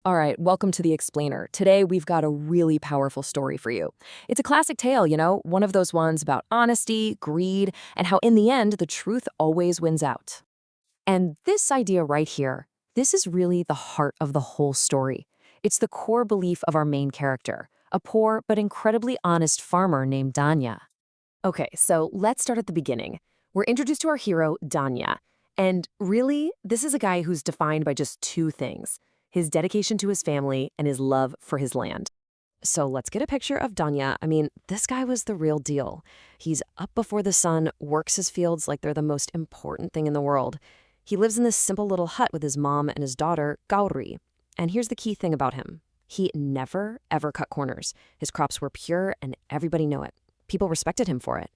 All right, welcome to The Explainer. Today, we've got a really powerful story for you. It's a classic tale, one of those ones about honesty, greed, and how in the end, the truth always wins out. And this idea right here, this is really the heart of the whole story. It's the core belief of our main character, a poor but incredibly honest farmer named Danya. Okay, so let's start at the beginning. We're introduced to our hero, Danya. And really, this is a guy who's defined by just two things: his dedication to his family and his love for his land. So let's get a picture of Danya. I mean, this guy was the real deal. He's up before the sun, works his fields like they're the most important thing in the world. He lives in this simple little hut with his mom and his daughter, Gauri. And here's the key thing about him: he never, ever cut corners. His crops were pure, and everybody knew it. People respected him for it.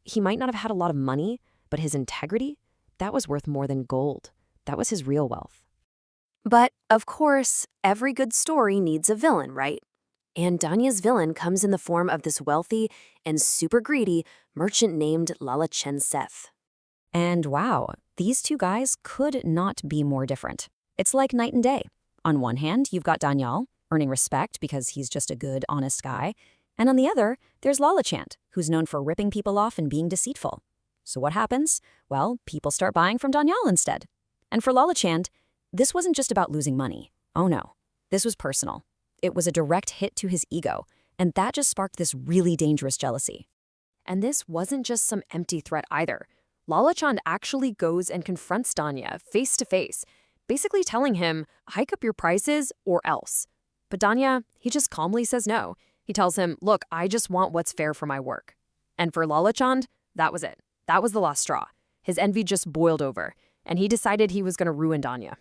He might not have had a lot of money, but his integrity, that was worth more than gold. That was his real wealth. But, of course, every good story needs a villain, right? And Danya's villain comes in the form of this wealthy and super greedy merchant named Lalachen Seth. And wow, these two guys could not be more different. It's like night and day. On one hand, you've got Danyal, earning respect because he's just a good, honest guy. And on the other, there's Lalachand, who's known for ripping people off and being deceitful. So what happens? Well, people start buying from Danyal instead. And for Lalachand, this wasn't just about losing money. Oh no, this was personal. It was a direct hit to his ego, and that just sparked this really dangerous jealousy. And this wasn't just some empty threat either. Lalachand actually goes and confronts Danya face to face, basically telling him, hike up your prices or else. But Danya, he just calmly says no. He tells him, look, I just want what's fair for my work. And for Lalachand, that was it. That was the last straw. His envy just boiled over, and he decided he was going to ruin Danya.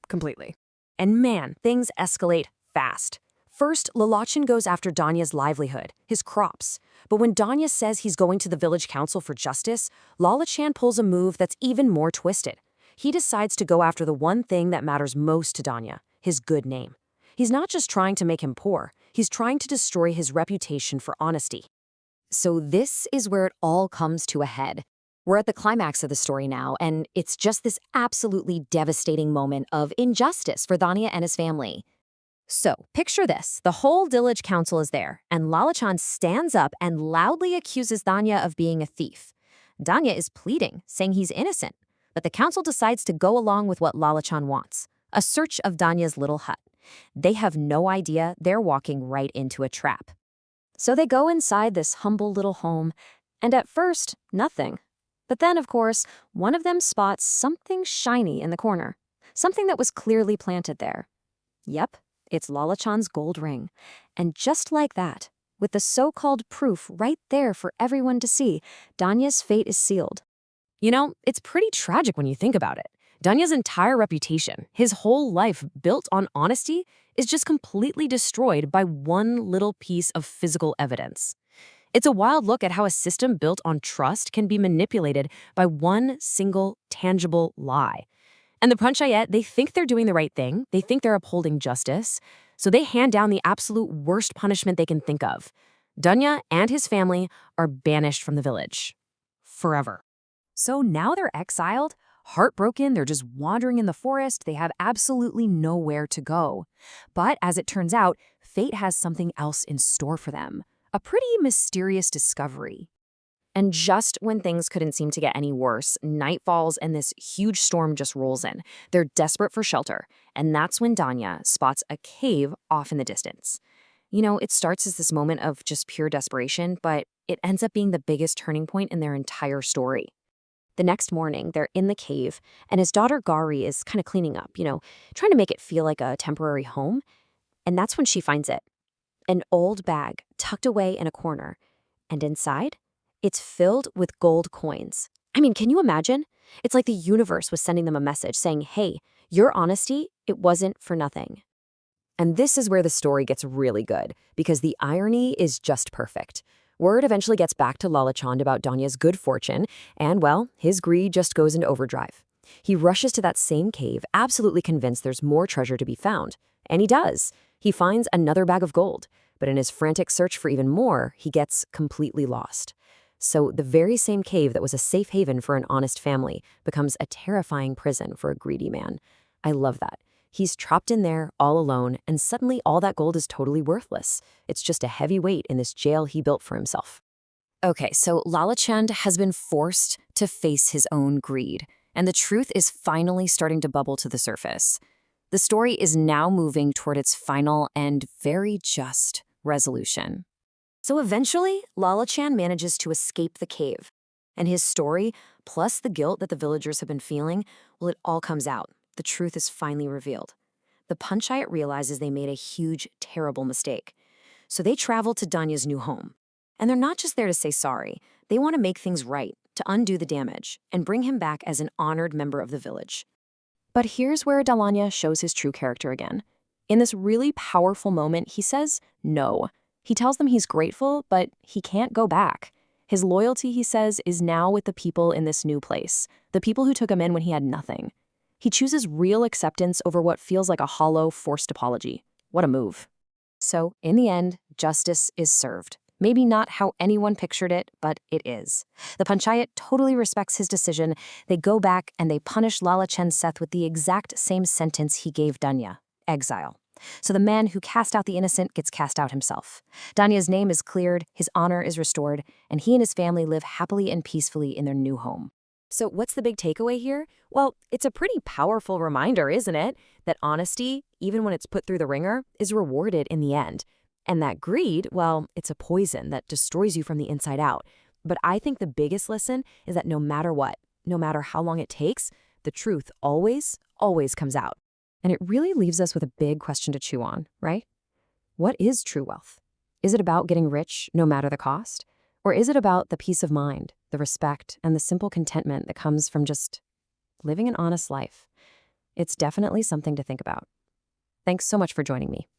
Completely. And man, things escalate fast. First, Lalachin goes after Danya's livelihood, his crops. But when Danya says he's going to the village council for justice, Lalachan pulls a move that's even more twisted. He decides to go after the one thing that matters most to Danya, his good name. He's not just trying to make him poor, he's trying to destroy his reputation for honesty. So this is where it all comes to a head. We're at the climax of the story now, and it's just this absolutely devastating moment of injustice for Danya and his family. So, picture this. The whole village council is there, and Lalachan stands up and loudly accuses Danya of being a thief. Danya is pleading, saying he's innocent, but the council decides to go along with what Lalachan wants: a search of Danya's little hut. They have no idea they're walking right into a trap. So they go inside this humble little home, and at first, nothing. But then, of course, one of them spots something shiny in the corner, something that was clearly planted there. Yep, it's Lalachan's gold ring. And just like that, with the so-called proof right there for everyone to see, Danya's fate is sealed. It's pretty tragic when you think about it. Danya's entire reputation, his whole life built on honesty, is just completely destroyed by one little piece of physical evidence. It's a wild look at how a system built on trust can be manipulated by one single, tangible lie. And the Panchayat, they think they're doing the right thing. They think they're upholding justice. So they hand down the absolute worst punishment they can think of. Danya and his family are banished from the village. Forever. So now they're exiled, heartbroken, they're just wandering in the forest, they have absolutely nowhere to go. But as it turns out, fate has something else in store for them. A pretty mysterious discovery. And just when things couldn't seem to get any worse, night falls and this huge storm just rolls in. They're desperate for shelter, and that's when Danya spots a cave off in the distance. It starts as this moment of just pure desperation, but it ends up being the biggest turning point in their entire story. The next morning, they're in the cave, and his daughter Gauri is kind of cleaning up, trying to make it feel like a temporary home. And that's when she finds it. An old bag tucked away in a corner, and inside, it's filled with gold coins. I mean, can you imagine? It's like the universe was sending them a message saying, hey, your honesty, it wasn't for nothing. And this is where the story gets really good, because the irony is just perfect. Word eventually gets back to Lalachand about Danya's good fortune, and well, his greed just goes into overdrive. He rushes to that same cave, absolutely convinced there's more treasure to be found. And he does. He finds another bag of gold, but in his frantic search for even more, he gets completely lost. So the very same cave that was a safe haven for an honest family becomes a terrifying prison for a greedy man. I love that. He's trapped in there all alone, and suddenly all that gold is totally worthless. It's just a heavy weight in this jail he built for himself. Okay, so Lalachand has been forced to face his own greed, and the truth is finally starting to bubble to the surface. The story is now moving toward its final and very just resolution. So eventually, Lalachand manages to escape the cave, and his story, plus the guilt that the villagers have been feeling, well, it all comes out. The truth is finally revealed. The Panchayat realizes they made a huge, terrible mistake. So they travel to Danya's new home. And they're not just there to say sorry. They want to make things right, to undo the damage, and bring him back as an honored member of the village. But here's where Dalanya shows his true character again. In this really powerful moment, he says no. He tells them he's grateful, but he can't go back. His loyalty, he says, is now with the people in this new place, the people who took him in when he had nothing. He chooses real acceptance over what feels like a hollow, forced apology. What a move. So, in the end, justice is served. Maybe not how anyone pictured it, but it is. The Panchayat totally respects his decision. They go back and they punish Lalachand Seth with the exact same sentence he gave Danya: exile. So the man who cast out the innocent gets cast out himself. Danya's name is cleared, his honor is restored, and he and his family live happily and peacefully in their new home. So what's the big takeaway here? Well, it's a pretty powerful reminder, isn't it? That honesty, even when it's put through the ringer, is rewarded in the end. And that greed, well, it's a poison that destroys you from the inside out. But I think the biggest lesson is that no matter what, no matter how long it takes, the truth always, always comes out. And it really leaves us with a big question to chew on, right? What is true wealth? Is it about getting rich no matter the cost? Or is it about the peace of mind, the respect, and the simple contentment that comes from just living an honest life? It's definitely something to think about. Thanks so much for joining me.